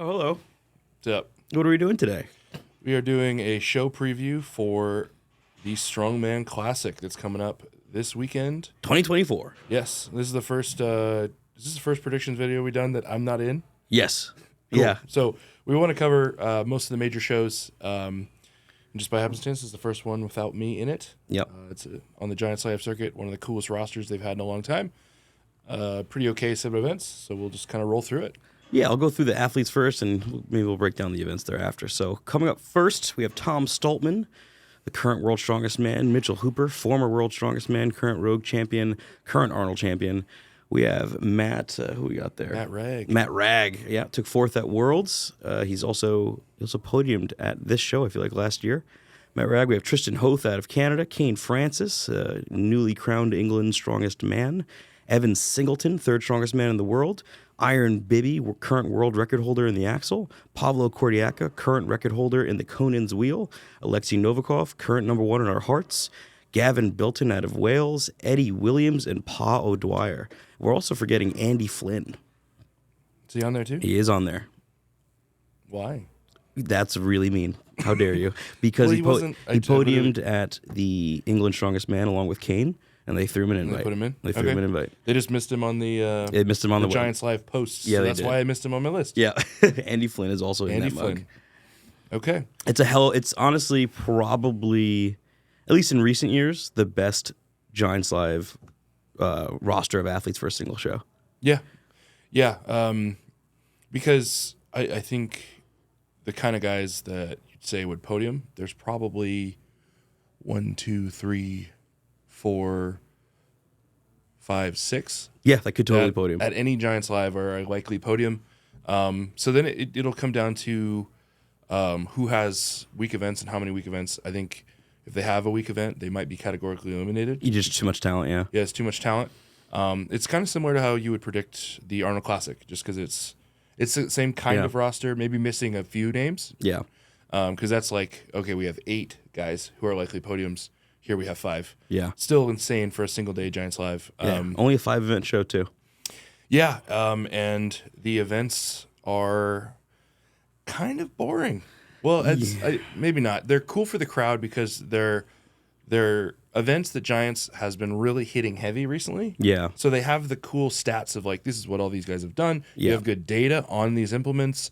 Oh, hello. What's up? What are we doing today? We are doing a show preview for the Strongman Classic that's coming up this weekend. 2024. Yes, this is the first. This is the first predictions video we've done that I'm not in. Yes. Cool. Yeah. So we want to cover most of the major shows. And just by happenstance, it's the first one without me in it. Yep. It's on the Giants Live circuit, one of the coolest rosters they've had in a long time. Pretty okay set of events, so we'll just kind of roll through it. Yeah, I'll go through the athletes first, and maybe we'll break down the events thereafter. So coming up first, we have Tom Stoltman, the current World's Strongest Man, Mitchell Hooper, former World's Strongest Man, current Rogue Champion, current Arnold Champion. We have Matt, who we got there? Matt Ragg. Matt Ragg, yeah, took fourth at Worlds. He also podiumed at this show, I feel like, last year. Matt Ragg, we have Tristan Hoth out of Canada, Kane Francis, newly crowned England's strongest man, Evan Singleton, third strongest man in the world, Iron Bibby, current world record holder in the axle, Pavlo Kordiaka, current record holder in the Conan's wheel, Alexei Novikov, current number one in our hearts, Gavin Bilton out of Wales, Eddie Williams, and Pa O'Dwyer. We're also forgetting Andy Flynn. Is he on there too? He is on there. Why? That's really mean. How dare you? Because Well, he podiumed at the England Strongest Man along with Kane, and they threw him an invite. They put him in? They threw him an invite. They just missed him on the They missed him on the Giants Live posts. Yeah, so they that's did. why I missed him on my list. Yeah, Andy Flynn is also in Andy that Flynn. mug. Okay. It's honestly probably, at least in recent years, the best Giants Live roster of athletes for a single show. Yeah. Yeah. Because I think the kind of guys that you'd say would podium, there's probably 1, 2, 3, 4, 5, 6. Yeah, that could totally podium. At any Giants Live are a likely podium. So then it'll come down to who has weak events and how many weak events. I think if they have a weak event, they might be categorically eliminated. You just too much talent, yeah. Yeah, it's too much talent. It's kind of similar to how you would predict the Arnold Classic, just because it's the same kind of roster, maybe missing a few names. Yeah. Because that's like, okay, we have 8 guys who are likely podiums. Here we have 5. Yeah. Still insane for a single day Giants Live. Yeah. Only a 5-event show, too. Yeah, and the events are kind of boring. Well, maybe not. They're cool for the crowd because they're events that Giants has been really hitting heavy recently. Yeah. So they have the cool stats of like, this is what all these guys have done. You have good data on these implements.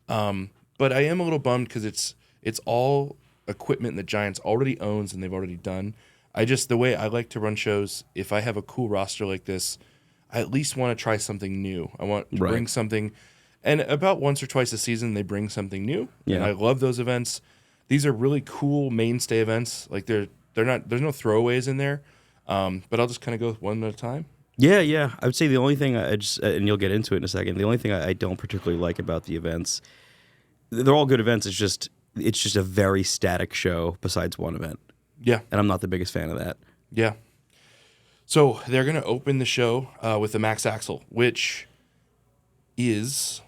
But I am a little bummed because it's all equipment that Giants already owns and they've already done. The way I like to run shows, if I have a cool roster like this, I at least want to try something new. I want to bring something. And about once or twice a season, they bring something new. Yeah. And I love those events. These are really cool mainstay events. Like they're not. There's no throwaways in there. But I'll just kind of go one at a time. Yeah. I would say the only thing and you'll get into it in a second. The only thing I don't particularly like about the events, they're all good events. It's just a very static show besides one event. Yeah. And I'm not the biggest fan of that. Yeah. So they're going to open the show with the Max Axle, which is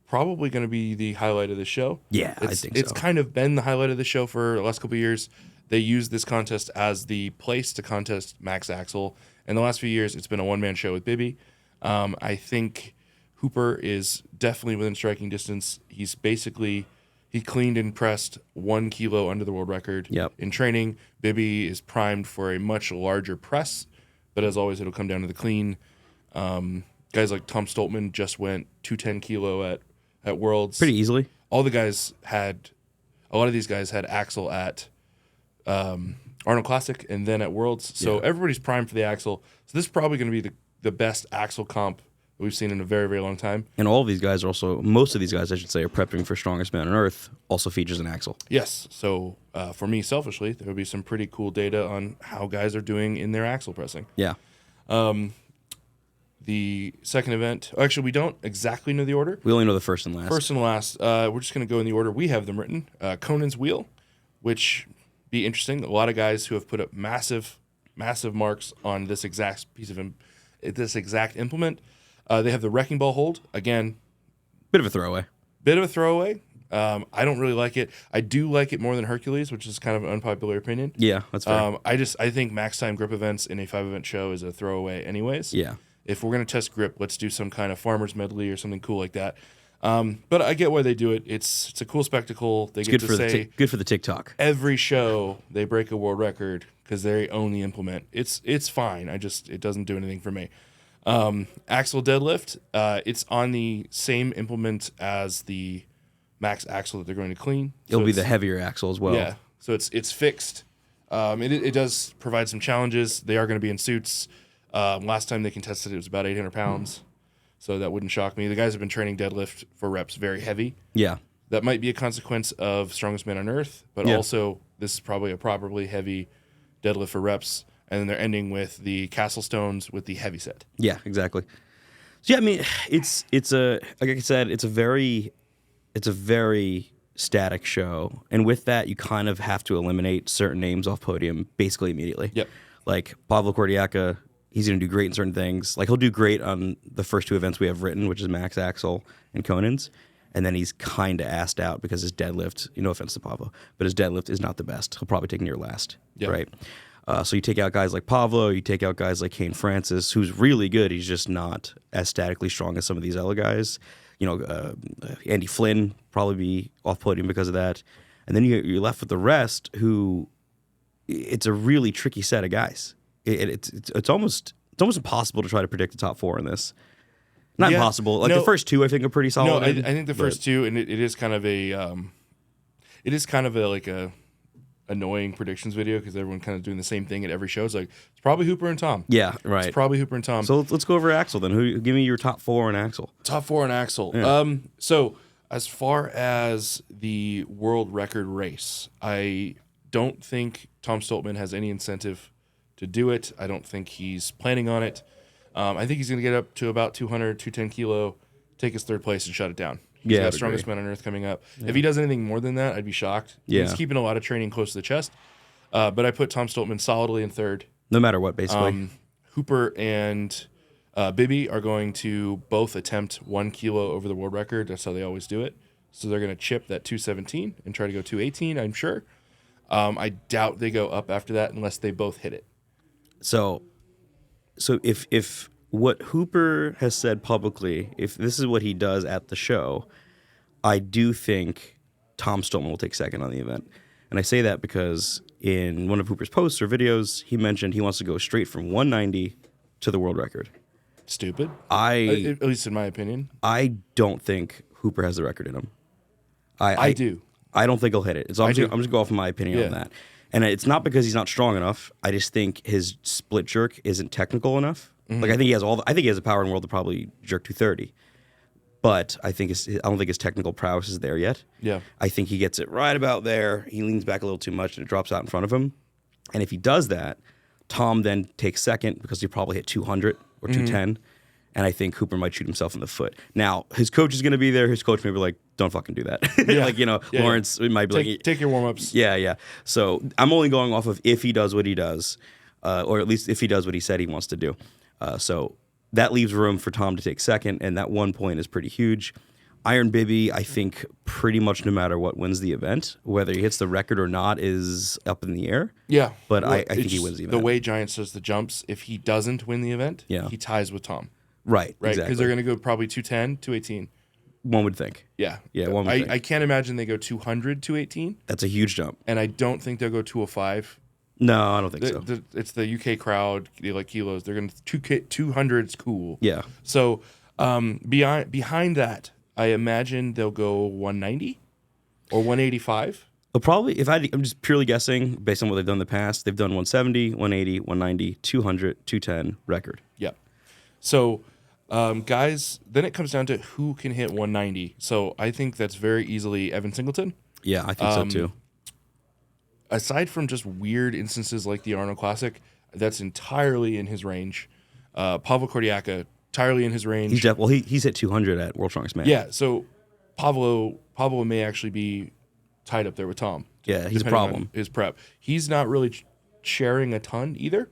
probably going to be the highlight of the show. Yeah, I think so. It's kind of been the highlight of the show for the last couple of years. They used this contest as the place to contest Max Axle. In the last few years, it's been a one-man show with Bibby. I think Hooper is definitely within striking distance. He cleaned and pressed 1 kilo under the world record in training. Bibby is primed for a much larger press, but as always, it'll come down to the clean. Guys like Tom Stoltman just went 210 kilo at Worlds. Pretty easily. A lot of these guys had axle at Arnold Classic and then at Worlds. So everybody's primed for the axle. So this is probably going to be the best axle comp we've seen in a very, very long time. And all of these guys most of these guys, I should say, are prepping for Strongest Man on Earth, also features an axle. Yes. So for me, selfishly, there will be some pretty cool data on how guys are doing in their axle pressing. Yeah. The second event, actually, we don't exactly know the order. We only know the first and last. First and last. We're just going to go in the order we have them written. Conan's wheel, which be interesting. A lot of guys who have put up massive, massive marks on this exact this exact implement. They have the wrecking ball hold. Again, bit of a throwaway. I don't really like it. I do like it more than Hercules, which is kind of an unpopular opinion. Yeah, that's fair. I think max time grip events in a 5-event show is a throwaway anyways. Yeah. If we're going to test grip, let's do some kind of farmer's medley or something cool like that. But I get why they do it. It's a cool spectacle. They get Good to for say good for the TikTok. every show they break a world record because they own the implement. It's fine. It doesn't do anything for me. Axle deadlift. It's on the same implement as the max axle that they're going to clean. It'll be the heavier axle as well. Yeah. So it's fixed. It does provide some challenges. They are going to be in suits. Last time they contested it was about 800 pounds. So that wouldn't shock me. The guys have been training deadlift for reps very heavy. Yeah. That might be a consequence of strongest man on earth, but also this is probably a properly heavy deadlift for reps. And then they're ending with the castle stones with the heavy set. Yeah, exactly. So yeah, I mean, it's a like I said, it's a very static show, and with that, you kind of have to eliminate certain names off podium basically immediately. Yep. Like Pavlo Kordiaka, he's going to do great in certain things. Like he'll do great on the first two events we have written, which is Max Axel and Conan's, and then he's kind of assed out because his deadlift. No offense to Pavlo, but his deadlift is not the best. He'll probably take near last. Yep. Right. So you take out guys like Pavlo, you take out guys like Kane Francis, who's really good. He's just not as statically strong as some of these other guys. Andy Flynn probably be off podium because of that. And then you're left with the rest, who it's a really tricky set of guys. It's almost impossible to try to predict the top four in this. Not impossible. Like the first two, I think are pretty solid. No, I think the first two, and it is kind of like a annoying predictions video because everyone kind of doing the same thing at every show. It's like it's probably Hooper and Tom. Yeah, right. It's probably Hooper and Tom. So let's go over Axel then. Who give me your top four on Axel? Top four on Axel. Yeah. So as far as the world record race, I don't think Tom Stoltman has any incentive to do it. I don't think he's planning on it. I think he's going to get up to about 200, 210 kilo, take his third place and shut it down. He's got strongest man on earth coming up. Yeah. If he does anything more than that, I'd be shocked. Yeah. He's keeping a lot of training close to the chest. But I put Tom Stoltman solidly in third. No matter what, basically. Hooper and Bibby are going to both attempt 1 kilo over the world record. That's how they always do it. So they're going to chip that 217 and try to go 218, I'm sure. I doubt they go up after that unless they both hit it. So if what Hooper has said publicly, if this is what he does at the show, I do think Tom Stoltman will take second on the event. And I say that because in one of Hooper's posts or videos, he mentioned he wants to go straight from 190 to the world record. Stupid. At least in my opinion. I don't think Hooper has the record in him. I do. I don't think he'll hit it. I'm just going to go off of my opinion on that. And it's not because he's not strong enough. I just think his split jerk isn't technical enough. Mm-hmm. Like I think he has the power in the world to probably jerk 230. But I don't think his technical prowess is there yet. Yeah. I think he gets it right about there. He leans back a little too much and it drops out in front of him. And if he does that, Tom then takes second because he probably hit 200 or 210. And I think Hooper might shoot himself in the foot. Now, his coach is going to be there. His coach may be like, don't fucking do that. Yeah. Lawrence might be take your warm-ups. Yeah. So I'm only going off of if he does what he does, or at least if he does what he said he wants to do. So that leaves room for Tom to take second, and that 1 point is pretty huge. Iron Bibby, I think pretty much no matter what wins the event, whether he hits the record or not is up in the air. Yeah. But I think he wins the event. The way Giants does the jumps, if he doesn't win the event, he ties with Tom. Right, because exactly. they're going to go probably 210, 218. One would think. Yeah. One would think. I can't imagine they go 200, 218. That's a huge jump. And I don't think they'll go 205. No, I don't think so. It's the UK crowd. They like kilos. They're going to 200's cool. Yeah. So behind that, I imagine they'll go 190 or 185. Well, probably, I'm just purely guessing based on what they've done in the past, they've done 170, 180, 190, 200, 210 record. Yeah. So, guys, then it comes down to who can hit 190. So I think that's very easily Evan Singleton. Yeah, I think so too. Aside from just weird instances like the Arnold Classic, that's entirely in his range. Pavlo Kordiaka, entirely in his range. He's hit 200 at World Strongest Man. Yeah, so Pavlo may actually be tied up there with Tom. Yeah, he's a problem. His prep. He's not really sharing a ton either,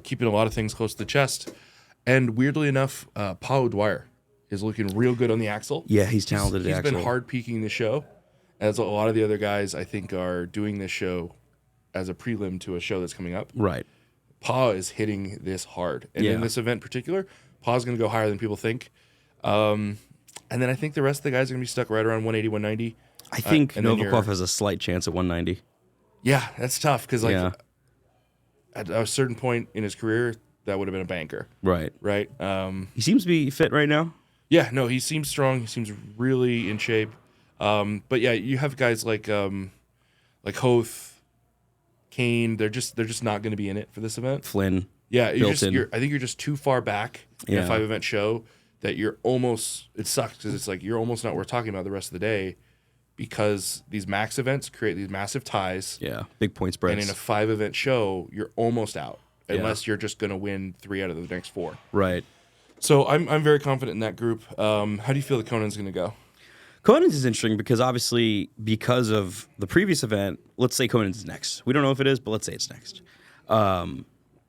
keeping a lot of things close to the chest. And weirdly enough, Paul Dwyer is looking real good on the axle. Yeah, he's talented at He's axle. been hard peaking the show, as a lot of the other guys I think are doing this show as a prelim to a show that's coming up. Right. Pa is hitting this hard. And in this event in particular, Pa's going to go higher than people think. And then I think the rest of the guys are going to be stuck right around 180, 190. I think and then Novikov has a slight chance at 190. Yeah, that's tough because Yeah. at a certain point in his career, that would have been a banker, Right. right? He seems to be fit right now. Yeah, no, he seems strong. He seems really in shape. But yeah, you have guys like Hoth, Kane. They're just not going to be in it for this event. Flynn. Yeah, Bilton. I think you're just too far back in a Yeah. 5-event show that you're almost. It sucks because it's like you're almost not worth talking about the rest of the day because these max events create these massive ties. Yeah. Big point And spreads. in a 5-event show, you're almost out unless you're just going to win 3 out of the next 4. Right. So I'm very confident in that group. How do you feel that Conan's going to go? Conan's is interesting because obviously because of the previous event, let's say Conan's is next. We don't know if it is, but let's say it's next.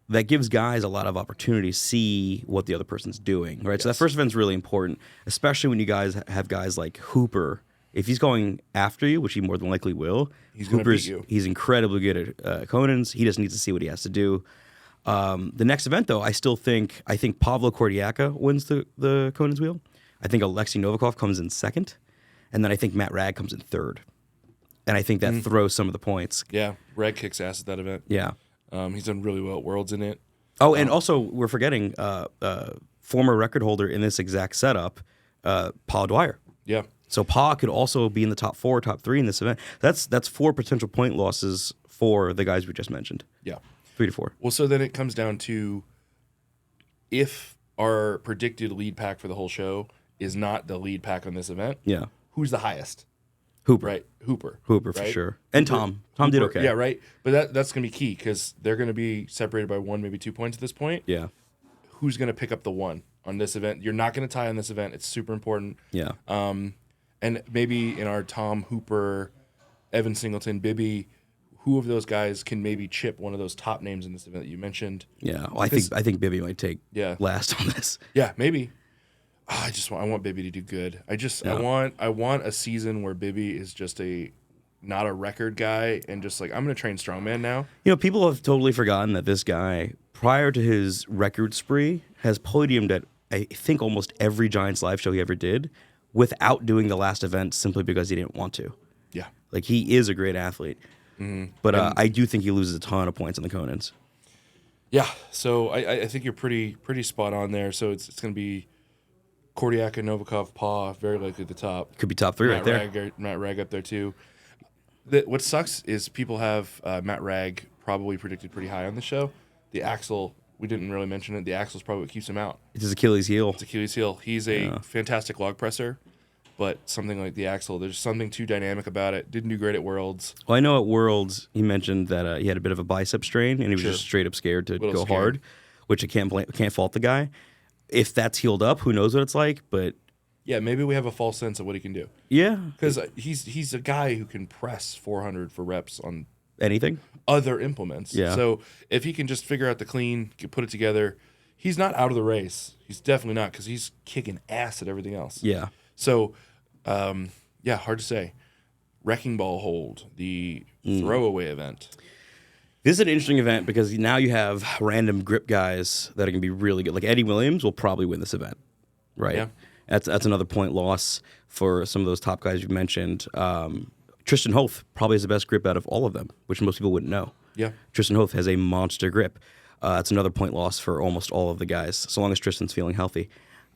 That gives guys a lot of opportunity to see what the other person's doing, right? So that first event's really important, especially when you guys have guys like Hooper. If he's going after you, which he more than likely will, He's going to beat you. He's incredibly good at Conan's. He just needs to see what he has to do. The next event, though, I think Pavlo Kordiaka wins the Conan's wheel. I think Alexei Novikov comes in second, and then I think Matt Rag comes in third. And I think that throws some of the points. Yeah, Reg kicks ass at that event. Yeah. He's done really well at Worlds in it. Oh, and also we're forgetting former record holder in this exact setup, Paul Dwyer. Yeah. So Pa could also be in the top 4, top 3 in this event. That's 4 potential point losses for the guys we just mentioned. Yeah. 3 to 4. Well, so then it comes down to if our predicted lead pack for the whole show is not the lead pack on this event, Yeah. who's the highest? Hooper. Right? Hooper. Hooper for right? sure. And Tom. Tom did Hooper, okay. Yeah, right. But that's going to be key because they're going to be separated by 1, maybe 2 points at this point. Yeah. Who's going to pick up the 1 on this event? You're not going to tie on this event. It's super important. Yeah. And maybe in our Tom, Hooper, Evan Singleton, Bibby, who of those guys can maybe chip one of those top names in this event that you mentioned? Yeah. Well, I think Bibby might take last on this. Yeah, maybe. I want Bibby to do good. I want a season where Bibby is just not a record guy and just like I'm going to train strongman now. You know, people have totally forgotten that this guy, prior to his record spree, has podiumed at I think almost every Giants live show he ever did, without doing the last event simply because he didn't want to. Yeah. Like, he is a great athlete. But I do think he loses a ton of points on the Conans. Yeah. So I think you're pretty spot on there. So it's going to be Kordiaka, Novikov, Pa, very likely at the top. Could be top 3 right there. Matt Rag up there too. What sucks is people have Matt Rag probably predicted pretty high on the show. The axle, we didn't really mention it. The axle's probably what keeps him out. It's his Achilles heel. It's Achilles heel. He's a fantastic log presser, but something like the axle, there's something too dynamic about it. Didn't do great at Worlds. Well, I know at Worlds he mentioned that he had a bit of a bicep strain and he was just straight up scared to go hard, which I can't fault the guy. If that's healed up, who knows what it's like, but yeah, maybe we have a false sense of what he can do. Yeah. Because he's a guy who can press 400 for reps on anything, other implements. Yeah. So if he can just figure out the clean, put it together, he's not out of the race. He's definitely not because he's kicking ass at everything else. Yeah. So, hard to say. Wrecking Ball Hold, the throwaway event. This is an interesting event because now you have random grip guys that are going to be really good. Like Eddie Williams will probably win this event, right? Yeah. That's another point loss for some of those top guys you mentioned. Tristan Hoth probably has the best grip out of all of them, which most people wouldn't know. Yeah. Tristan Hoth has a monster grip. That's another point loss for almost all of the guys, so long as Tristan's feeling healthy.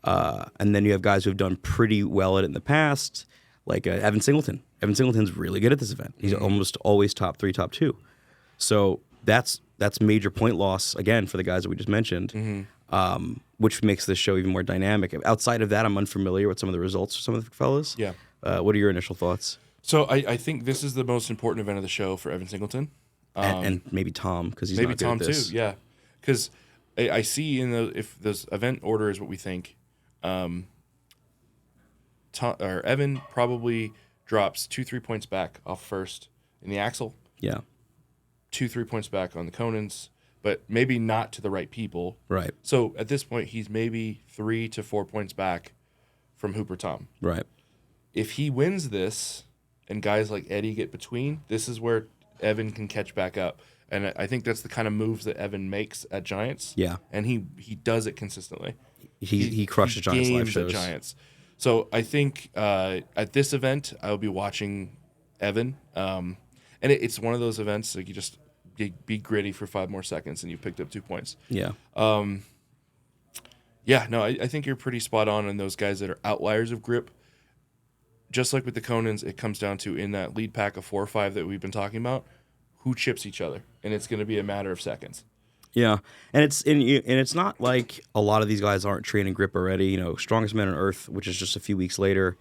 And then you have guys who have done pretty well at it in the past, like Evan Singleton. Evan Singleton's really good at this event. He's almost always top 3, top 2. So that's major point loss, again, for the guys that we just mentioned, which makes this show even more dynamic. Outside of that, I'm unfamiliar with some of the results for some of the fellas. Yeah. What are your initial thoughts? So I think this is the most important event of the show for Evan Singleton. And maybe Tom, because he's maybe not good Tom at this. too, yeah. Because I see if this event order is what we think, Evan probably drops 2-3 points back off first in the axle. Yeah. 2-3 points back on the Conans, but maybe not to the right people. Right. So at this point, he's maybe 3 to 4 points back from Hooper Tom. Right. If he wins this and guys like Eddie get between, this is where Evan can catch back up. And I think that's the kind of moves that Evan makes at Giants. Yeah. And he does it consistently. He crushes Giants live shows. At Giants. So I think at this event, I'll be watching Evan. And it's one of those events, like you just be gritty for 5 more seconds and you picked up 2 points. Yeah. Yeah, no, I think you're pretty spot on those guys that are outliers of grip. Just like with the Conans, it comes down to in that lead pack of 4 or 5 that we've been talking about, who chips each other. And it's going to be a matter of seconds. Yeah, and it's not like a lot of these guys aren't training grip already. You know, Strongest Man on Earth, which is just a few weeks later,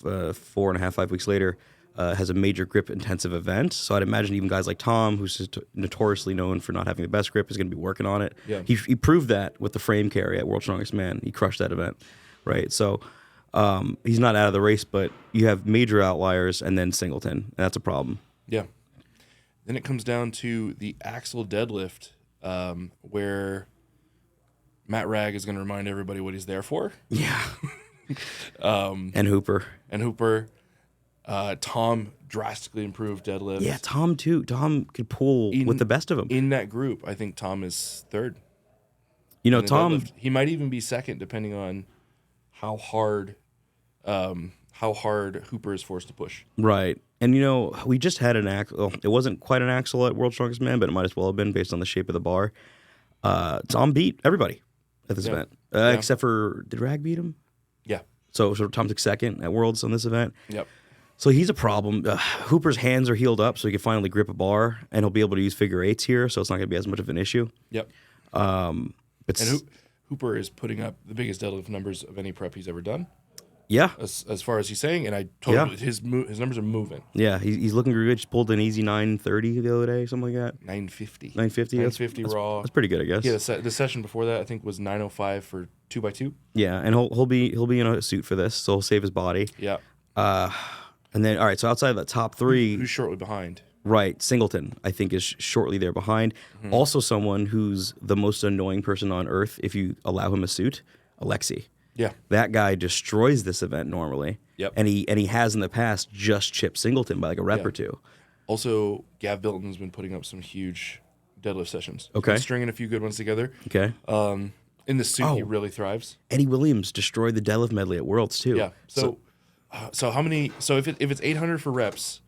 4.5, 5 weeks later, has a major grip intensive event. So I'd imagine even guys like Tom, who's just notoriously known for not having the best grip, is going to be working on it. Yeah. He proved that with the frame carry at World's Strongest Man. He crushed that event, right? So he's not out of the race, but you have major outliers and then Singleton, and that's a problem. Yeah. Then it comes down to the axle deadlift, where Matt Ragg is going to remind everybody what he's there for. Yeah. And Hooper. Tom drastically improved deadlift. Yeah, Tom too. Tom could pull with the best of them. In that group, I think Tom is third. You know, in the Tom. deadlift. He might even be second, depending on how hard Hooper is forced to push. Right. And, you know, we just had an axle. Well, it wasn't quite an axle at World's Strongest Man, but it might as well have been based on the shape of the bar. Tom beat everybody at this event, except for, did Rag beat him? Yeah. So Tom took second at Worlds on this event. Yep. So he's a problem. Hooper's hands are healed up, so he can finally grip a bar, and he'll be able to use figure eights here, so it's not going to be as much of an issue. Yep. But And Hooper is putting up the biggest deadlift numbers of any prep he's ever done. Yeah. As far as he's saying, and I totally his numbers are moving. Yeah, he's looking good. Just pulled an easy 930 the other day, something like that. 950. 950. 950 raw. That's pretty good, I guess. Yeah, the session before that I think was 905 for 2x2. Yeah, and he'll be in a suit for this, so he'll save his body. Yeah. And then all right, so outside of the top three, Who's shortly behind? right, Singleton I think is shortly there behind. Mm-hmm. Also, someone who's the most annoying person on earth if you allow him a suit, Alexi. Yeah. That guy destroys this event normally. Yep. And he has in the past just chipped Singleton by like a rep or two. Also, Gav Bilton's been putting up some huge deadlift sessions. Okay. Been stringing a few good ones together. Okay. In the suit, he really thrives. Eddie Williams destroyed the deadlift medley at Worlds too. Yeah. So how many? So if it's 800 for reps,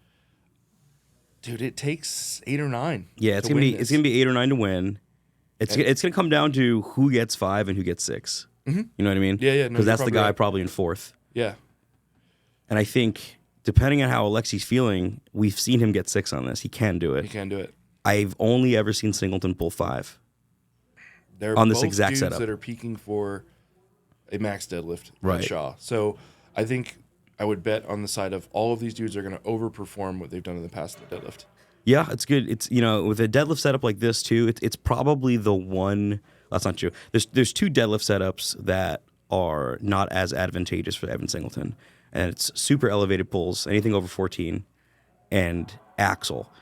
dude, it takes 8 or 9. Yeah, it's gonna be 8 or 9 to win. It's gonna come down to who gets 5 and who gets 6. Mm-hmm. You know what I mean? Yeah. Because that's the guy probably in 4th. Yeah. And I think depending on how Alexi's feeling, we've seen him get 6 on this. He can do it. He can do it. I've only ever seen Singleton pull 5. They're on this both exact dudes setup that are peaking for a max deadlift. Right. At Shaw. So I think I would bet on the side of all of these dudes are going to overperform what they've done in the past at the deadlift. Yeah, it's good. It's, you know, with a deadlift setup like this too, it's probably the one. That's not true. There's 2 deadlift setups that are not as advantageous for Evan Singleton, and it's super elevated pulls, anything over 14, and axle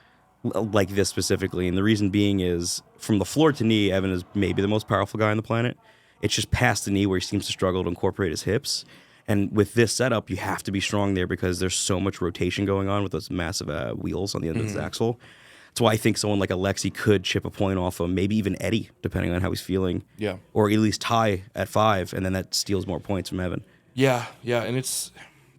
like this specifically. And the reason being is from the floor to knee, Evan is maybe the most powerful guy on the planet. It's just past the knee where he seems to struggle to incorporate his hips. And with this setup, you have to be strong there because there's so much rotation going on with those massive wheels on the end of his axle. That's why I think someone like Alexi could chip a point off him, maybe even Eddie, depending on how he's feeling. Yeah. Or at least tie at 5, and then that steals more points from Evan. Yeah, and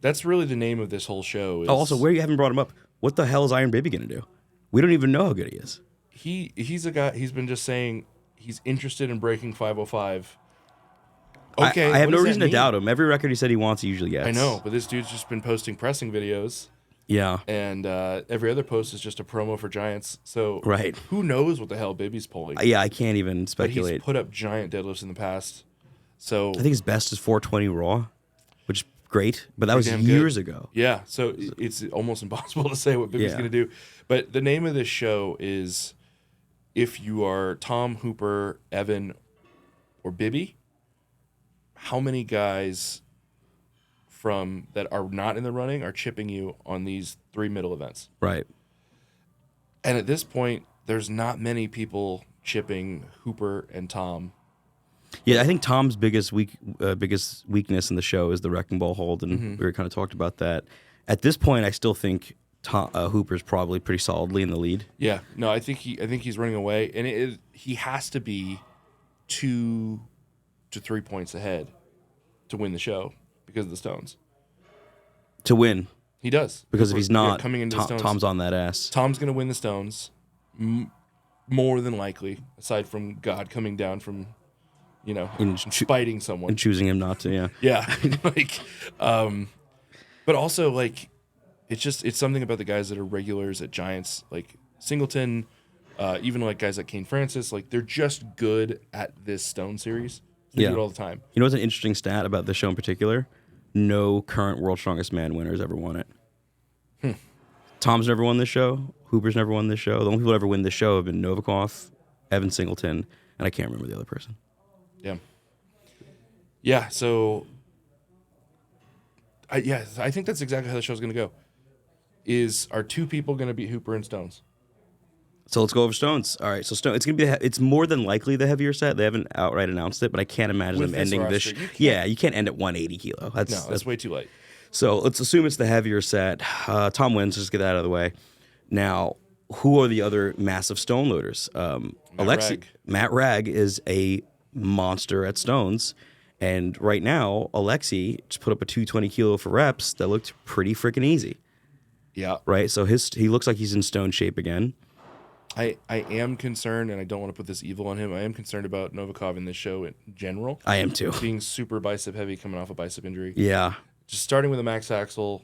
that's really the name of this whole show. Is Also, where you haven't brought him up, what the hell is Iron Baby going to do? We don't even know how good he is. He's a guy, he's been just saying he's interested in breaking 505. Okay, I have no reason to doubt him. Every record he said he wants, he usually gets. I know, but this dude's just been posting pressing videos. Yeah. And every other post is just a promo for Giants. So right. Who knows what the hell Baby's pulling? Yeah, I can't even speculate. But he's put up giant deadlifts in the past. So I think his best is 420 raw, which is great, but that was years ago. Yeah, so it's almost impossible to say what Baby's going to do. But the name of this show is, if you are Tom, Hooper, Evan, or Bibby, how many guys from that are not in the running are chipping you on these 3 middle events? Right. And at this point, there's not many people chipping Hooper and Tom. Yeah, I think Tom's biggest weakness in the show is the wrecking ball hold, and we kind of talked about that. At this point, I still think Hooper's probably pretty solidly in the lead. Yeah, no, I think he's running away, and he has to be 2 to 3 points ahead to win the show, because of the stones. To win. He does. Because if he's not, coming into the stones, Tom's on that ass. Tom's going to win the stones more than likely, aside from God coming down from, and spiting someone. And choosing him not to, yeah. Yeah. But also, like, it's something about the guys that are regulars at Giants, like Singleton, even like guys like Kane Francis, like they're just good at this stone series. They do it all the time. You know what's an interesting stat about this show in particular? No current World's Strongest Man winners ever won it. Tom's never won this show. Hooper's never won this show. The only people who ever win this show have been Novikov, Evan Singleton, and I can't remember the other person. Yeah. Yeah, so I think that's exactly how the show's going to go. Are two people going to beat Hooper and Stones? So let's go over Stones. All right, so Stone. It's gonna be. It's more than likely the heavier set. They haven't outright announced it, but I can't imagine With them this ending roster, this. you can't- You can't end at 180 kilo. That's way too late. So let's assume it's the heavier set. Tom wins. Just get that out of the way. Now, who are the other massive stone loaders? Matt Ragg is a monster at stones, and right now Alexi just put up a 220 kilo for reps that looked pretty freaking easy. Yeah. Right. So he looks like he's in stone shape again. I am concerned, and I don't want to put this evil on him. I am concerned about Novikov in this show in general. I am too. Being super bicep heavy, coming off a bicep injury. Yeah. Just starting with a max axle,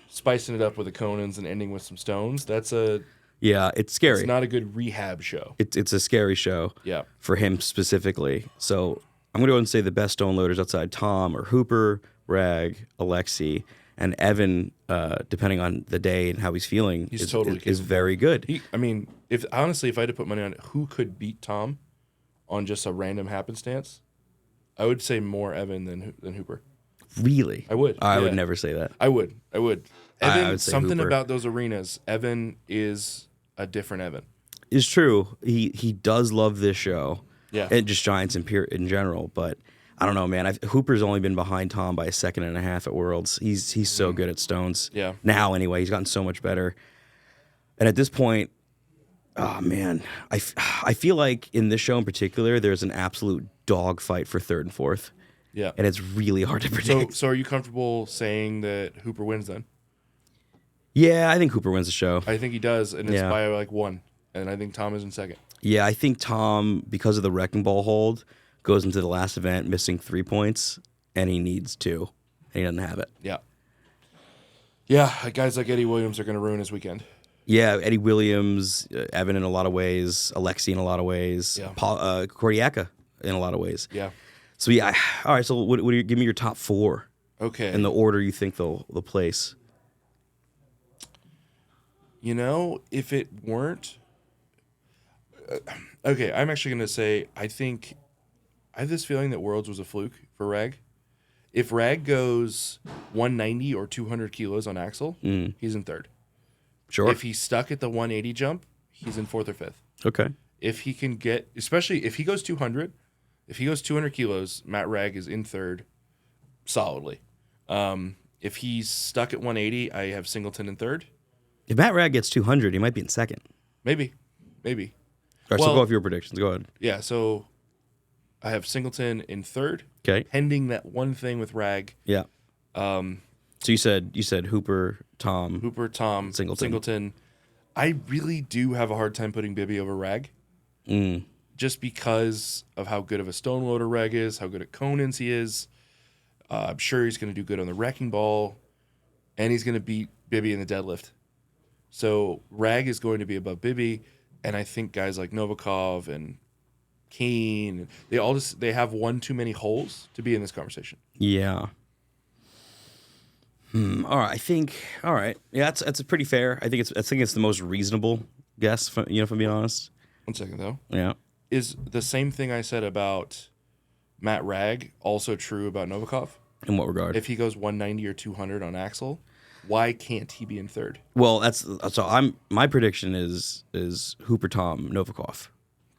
spicing it up with the Conans, and ending with some stones. It's scary. It's not a good rehab show. It's a scary show. Yeah. For him specifically. So I'm gonna go and say the best stone loaders outside Tom are Hooper, Ragg, Alexi, and Evan. Depending on the day and how he's feeling, is very good. If I had to put money on it, who could beat Tom on just a random happenstance, I would say more Evan than Hooper. Really? I would. I would never say that. I would. Evan, I would say something Hooper. about those arenas. Evan is a different Evan. It's true. He does love this show. Yeah. And just Giants in general, but I don't know, man. Hooper's only been behind Tom by a second and a half at Worlds. He's so good at stones. Yeah. Now, anyway, he's gotten so much better. And at this point, oh man, I feel like in this show in particular, there's an absolute dogfight for third and fourth. Yeah. And it's really hard to predict. So are you comfortable saying that Hooper wins then? Yeah, I think Hooper wins the show. I think he does, and it's Yeah. by like one. And I think Tom is in second. Yeah, I think Tom, because of the wrecking ball hold, goes into the last event missing 3 points, and he needs 2, and he doesn't have it. Yeah. Yeah, guys like Eddie Williams are going to ruin his weekend. Yeah, Eddie Williams, Evan in a lot of ways, Alexi in a lot of ways, Yeah. Kordiaka in a lot of ways. Yeah. So yeah, all right. So what do you give me your top 4 Okay. in the order you think they'll place? If it weren't... okay, I'm actually going to say I have this feeling that Worlds was a fluke for Ragg. If Ragg goes 190 or 200 kilos on axle, he's in third. Sure. If he's stuck at the 180 jump, he's in fourth or fifth. Okay. If he can get, especially if he goes 200, if he goes 200 kilos, Matt Ragg is in third solidly. If he's stuck at 180, I have Singleton in third. If Matt Ragg gets 200, he might be in second. Maybe. All right, so go off your predictions. Go ahead. Yeah, so I have Singleton in third. Okay. Pending that one thing with Ragg. Yeah. So you said Hooper, Tom, Singleton. I really do have a hard time putting Bibby over Ragg. Just because of how good of a stone loader Ragg is, how good at Conans he is. I'm sure he's going to do good on the wrecking ball, and he's going to beat Bibby in the deadlift. So Ragg is going to be above Bibby, and I think guys like Novikov and Kane, they have one too many holes to be in this conversation. Yeah. All right. Yeah, that's a pretty fair. I think it's the most reasonable guess. If I'm being honest. 1 second though. Yeah. Is the same thing I said about Matt Ragg also true about Novikov? In what regard? If he goes 190 or 200 on axle, why can't he be in third? Well, my prediction is Hooper, Tom, Novikov.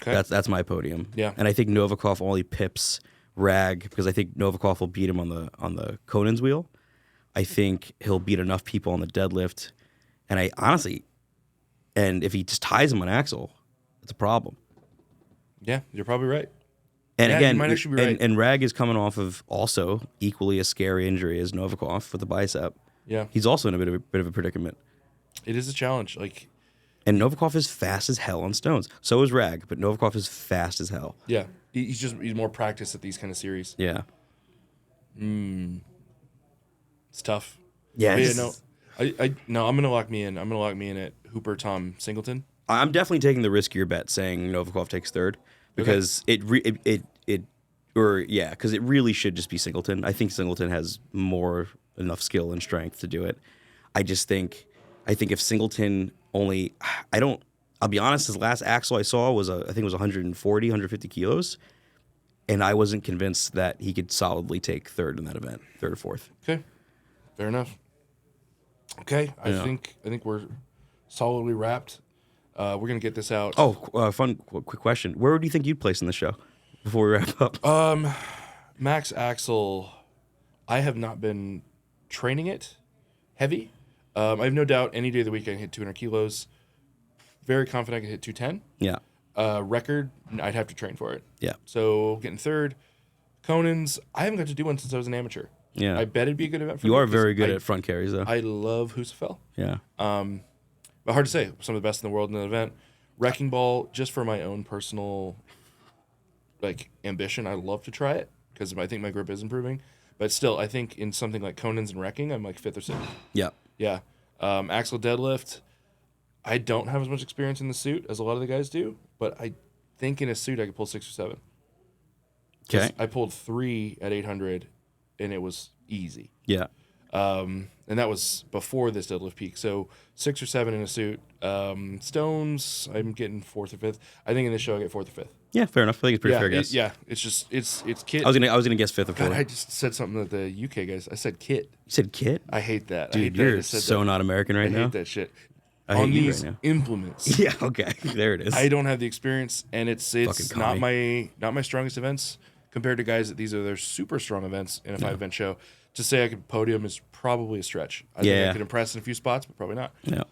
Okay. That's my podium. Yeah. And I think Novikov only pips Ragg because I think Novikov will beat him on the Conan's wheel. I think he'll beat enough people on the deadlift, and if he just ties him on axle, it's a problem. Yeah, you're probably right. And Yeah, you again, might actually be right. and Rag is coming off of also equally a scary injury as Novikov with the bicep. Yeah, He's also in a bit of a predicament. it is a challenge. Like, And Novikov is fast as hell on stones. So is Rag, but Novikov is fast as hell. yeah, he's more practiced at these kind of series. Yeah. It's tough. Yeah. But yeah, no, I'm gonna lock me in. I'm gonna lock me in at Hooper Tom Singleton. I'm definitely taking the riskier bet saying Novikov takes third because because it really should just be Singleton. I think Singleton has enough skill and strength to do it. I think if Singleton I'll be honest, his last axle I saw was I think it was 140, 150 kilos. And I wasn't convinced that he could solidly take third in that event, third or fourth. Okay, fair enough. Okay, I think we're solidly wrapped. We're gonna get this out. Oh, quick question. Where do you think you'd place in the show before we wrap up? Max Axel, I have not been training it heavy. I have no doubt any day of the week I can hit 200 kilos. Very confident I can hit 210. Yeah. Record, I'd have to train for it. Yeah. So getting third. Conan's, I haven't got to do one since I was an amateur. Yeah. I bet it'd be a good event for me. You are very good at front carries, though. I love Husafel. Yeah. But hard to say. Some of the best in the world in the event. Wrecking ball, just for my own personal ambition, I love to try it because I think my grip is improving. But still, I think in something like Conan's and wrecking, I'm like 5th or 6th. Yeah. Yeah. Axle deadlift, I don't have as much experience in the suit as a lot of the guys do, but I think in a suit I could pull 6 or 7. Okay. I pulled 3 at 800, and it was easy. Yeah. And that was before this deadlift peak. So 6 or 7 in a suit. Stones, I'm getting 4th or 5th. I think in this show I get 4th or 5th. Yeah, fair enough. I think it's pretty fair guess. It's just it's kit. I was gonna guess 5th or 4th. God, I just said something to the UK guys. I said kit. You said kit? I hate that. Dude, I hate you're that. so not American right I now. hate that shit. I hate On you these right now. implements. Yeah, okay. There it is. I don't have the experience, and it's Fucking not commie. my strongest events compared to guys that these are their super strong events in a 5-event show. To say I could podium is probably a stretch. I think I could impress in a few spots, but probably not. Yeah.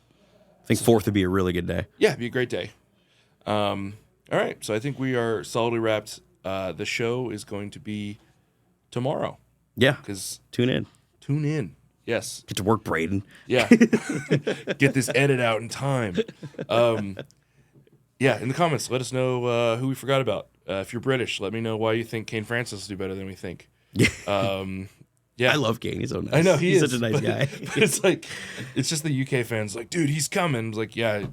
I think 4th would be a really good day. Yeah, it'd be a great day. All right, so I think we are solidly wrapped. The show is going to be tomorrow. Yeah. Because Tune in. Yes. Get to work, Braden. Yeah. Get this edit out in time. Yeah, in the comments, let us know who we forgot about. If you're British, let me know why you think Kane Francis will do better than we think. Yeah. I love Kane. He's so nice. I know he's is such a nice guy. But it's just the UK fans like, dude, he's coming. It's like, yeah,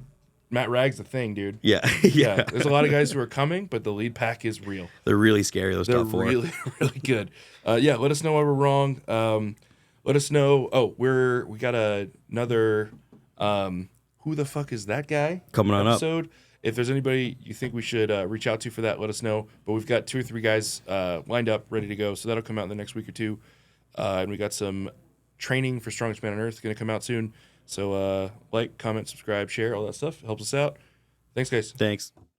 Matt Ragg's the thing, dude. Yeah. Yeah. There's a lot of guys who are coming, but the lead pack is real. They're really scary, those They're top 4. really, really good. Yeah, let us know why we're wrong. Let us know. Oh, we got another who the fuck is that guy Coming on episode. Up. If there's anybody you think we should reach out to for that, let us know. But we've got 2 or 3 guys lined up, ready to go. So that'll come out in the next week or 2. And we got some training for Strongest Man on Earth going to come out soon. So like, comment, subscribe, share, all that stuff. Helps us out. Thanks, guys. Thanks.